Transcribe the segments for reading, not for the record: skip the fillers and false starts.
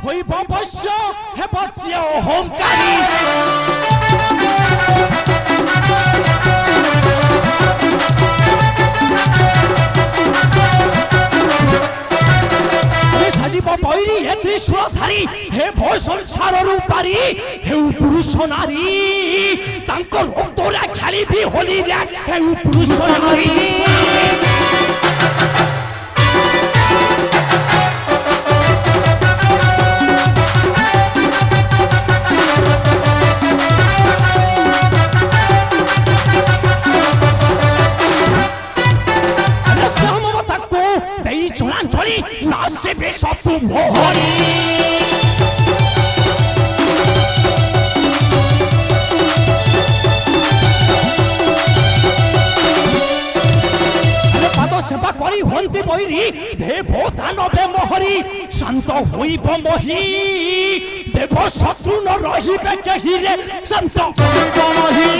হইব বৈশ্য হেব যে অহংকারী সাজিব বৈরী হে ত্রিশূলধারী হে ভয় সংসারর পারি হেউ পুরুষ নারী তাঙ্ক রক্তরে খেলিবি হোলি রে হেউ পুরুষ নারী নাচে বেশত্রু মোহনী পাদ সেবা করি হন্তি বৈরী দেব দানবে মোহরি শান্ত হইব মহি দেব শত্রু ন রহিবে কেহি রে শান্ত হইব মহি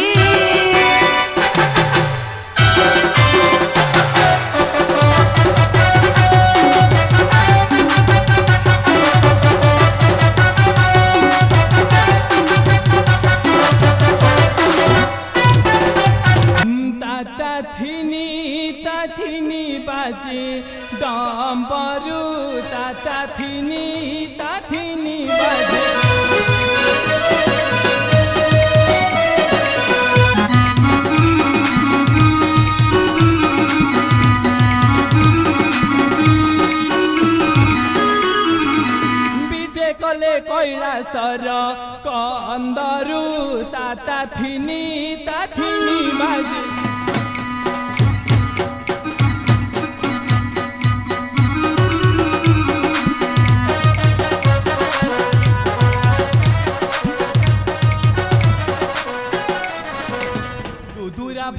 বাজে ডম্বরু তাথিনি তাথিনি বাজে বিজে কলে কৈলাসর কন্দরু তাথিনি তাথিনি বাজে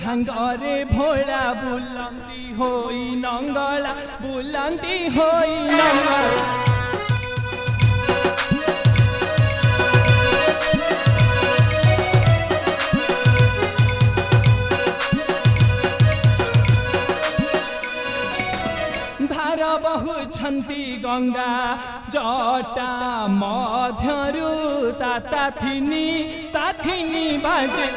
ভাঙ্গরে ভোলা বুলন্তি হই নঙ্গলা বুলন্তি হই নঙ্গলা ধার বহুছন্তি গঙ্গা জটা মধ্যরু তাথিনি তাথিনি বাজে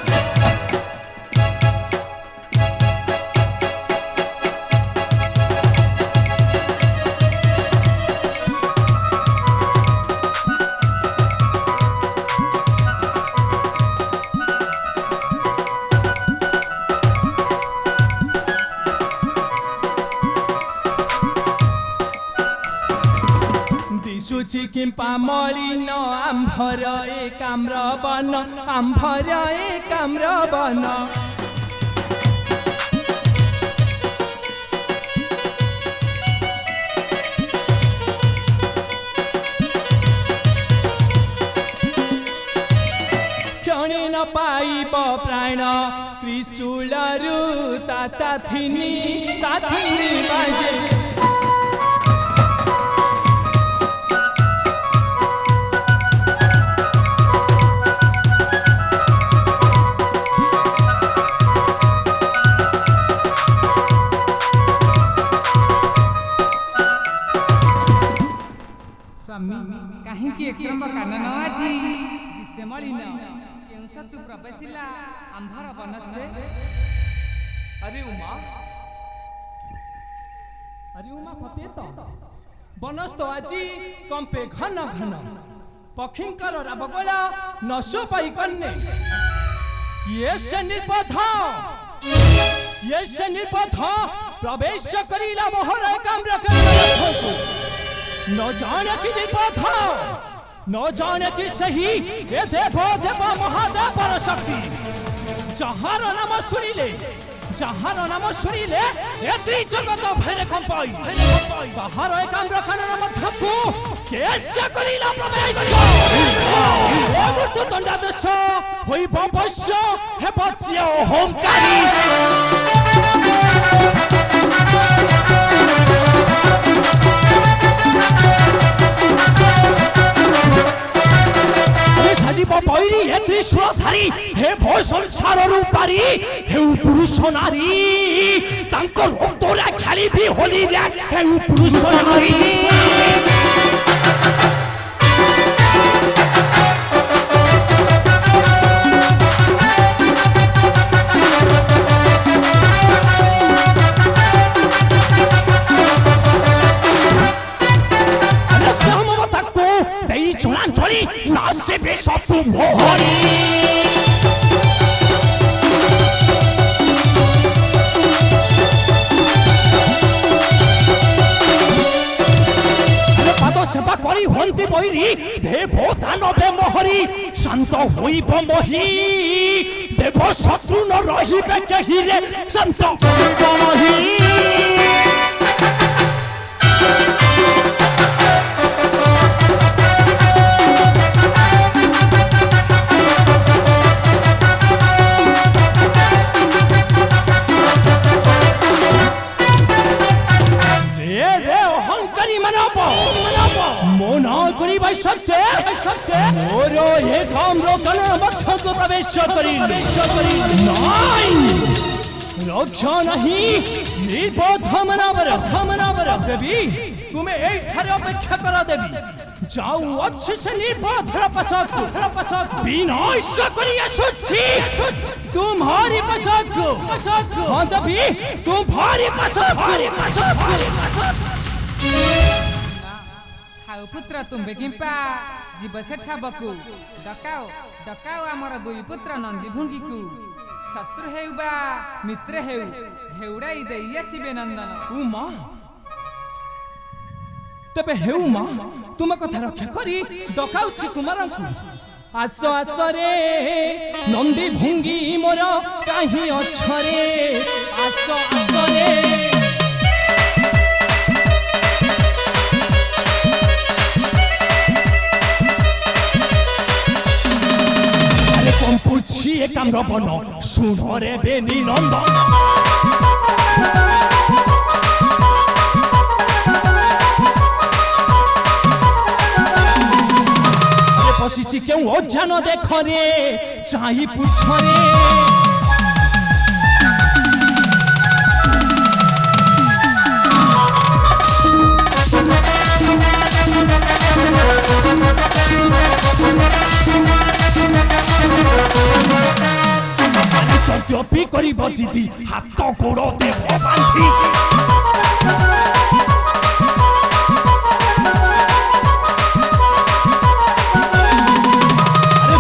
দিশুচি কিম্পা মলিন আম্ভর এ কাম্র বন আম্ভর এ কাম্র বন ক্ষণে ন পাইব প্রাণ ত্রিশূলরু তাথিনি তাথিনি বাজে କାହିଁକି ଏକ୍ରମ କାନନ ଆଜି ଦିଶେ ମଳିନ କେଉଁ ସତୁ ପ୍ରବେଶିଲା ଆମ୍ଭର ବନସ୍ତେ अरे उमा सते तो बनस तो आजी कंपे घन घन पक्षींकर राबगोला नशो पाई कन्ने ये से निर्बोध प्रवेश करिला मोहर काम रखे न जाने की निर्बोध न जाने की सही ये देवो देव महादेवर शक्ति जहार नाम शुणिले एत्री जगत भैरे कंपाई बाहर एकाम रखना मध्यकु केस्य करिला प्रवेश अमृत दंडादेश होइब वश्य हेब जे अहंकारी সাজিব বৈরী হে ত্রিশূলধারী হে ভয় সংসারর পারি হেউ পুরুষ নারী তাঙ্ক রক্তরে খেলিবি হোলি রে হেউ পুরুষ নারী ধরি নাচবে শত মোহরি সেবা করি হন্তি বৈরি দেব দানবে মোহরি শান্ত হইব মহি দেব শত্রু ন রহিবে কেহি রে শান্ত হইব মহি সত্যে মোর এ গাম্র গণ মধ্যকে প্রবেশ করিল নাই রক্ষা নাহি নির্বোধ মনাবর দেবী তুমি এই ঠারে অপেক্ষা করা দেবী যাও अच्छे से निर्বোধ पछाक विनाश करिया सुची तुम्हारी पछाक हाँ देवी तुम्हारी पछाक पुत्र तुम्बे किंपा जीव सेठाबकु डकाओ आमर दुई पुत्र नंदी भुंगी को शत्रु हेउबा मित्र हेउड़ाई देई आसीबे नंदन उमा तबे हेउ मा तुम कथा रक्षा करी डकाउछि कुमारंकु आस रे नंदी भुंगी मोर काहि अछरे आस रे পুছি একাম্র বন শুনরে বেনি নন্দন বসিছি কেউ অজ্ঞান দেখরে চাই পুছরে যপি করিব জিদি হাত গোড় দেব বান্ধি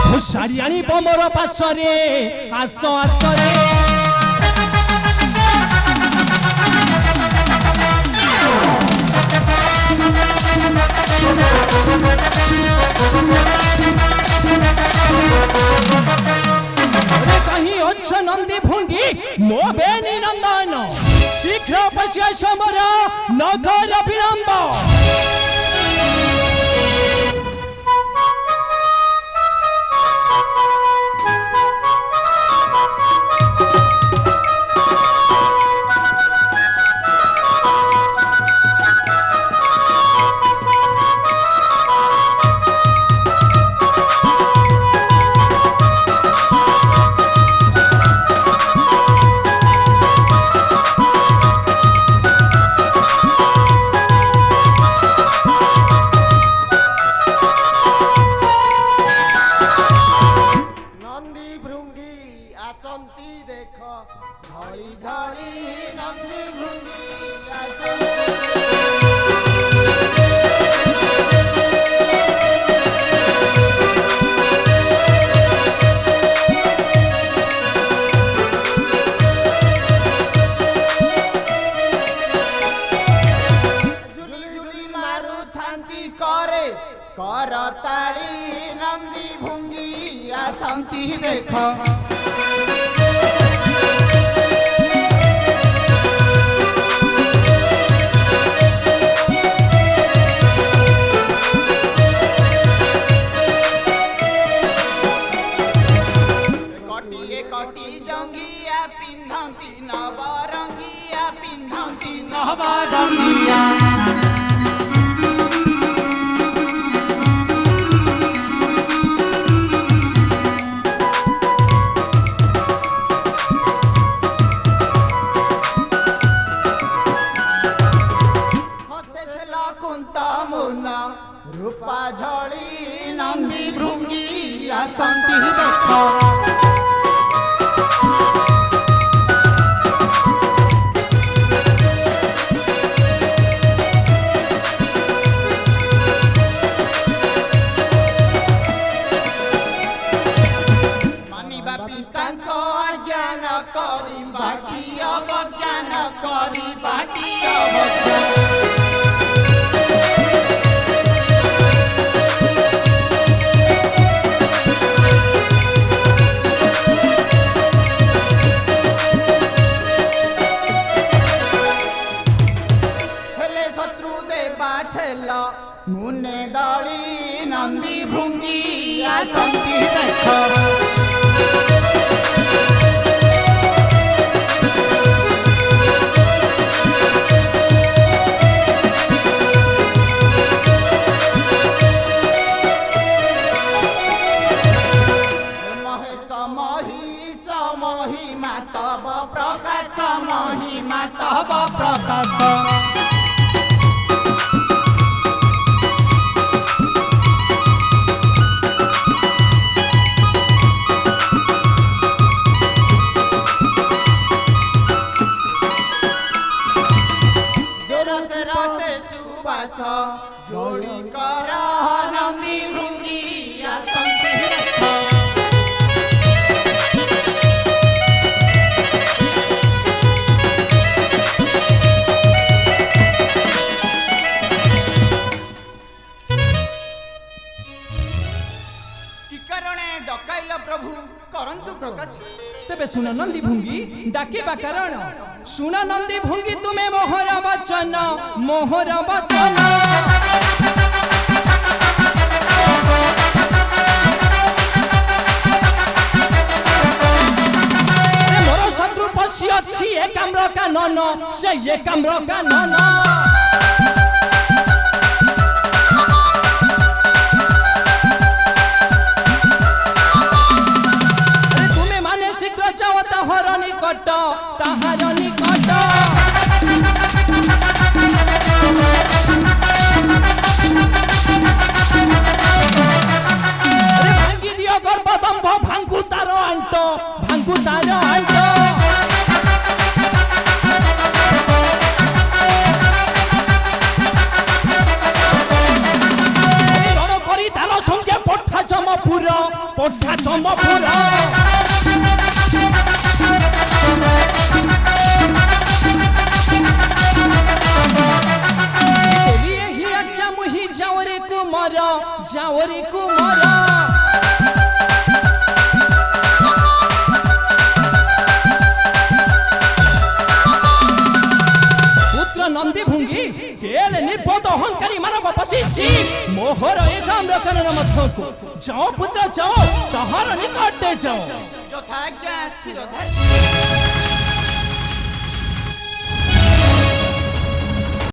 ঘোষারি আনিব মোর পাশরে আসরে नंदी भुंगी मो बेनी नंदन शीघ्र पश्य समर नगर विलंब करताली नंदी भुंगी आसंती देख कटी कटी जंगिया पिंधंती नवरंगिया पिंधंती नवरंगिया रूपा झड़ी नंदी भृंगी आसंती देख ମୁନେ ଦଳି ନନ୍ଦୀ ଭୃଙ୍ଗି ଆସନ୍ତି ଦେଖ महिमा तब प्रकाश महिमा तब प्रकाश रसे रसे सुबास जोड़ी कर नंदी भृंगी आसंती प्रभु करंतु प्रकाश तेबे सुन नंदी भुंगी डाकिबा कारण सुन नंदी भुंगी तुम्हें मोहरा वचन मोर शत्रु पशी अछि एकाम्र कानन से एकाम्र कानन ताहार निकट भांगी दियो गर्भदम्भ भांगु तार आंट रण करी तार संगे पठा जमपुर जावरी कुमार पुत्र नंदी भुंगी केले निपद अहंकारी मानव पशिची मोहर एकाम्र कानन मध्यको जाओ पुत्र जाओ ताहार निकटे जाओ यथाज्ञा शिरोधार्य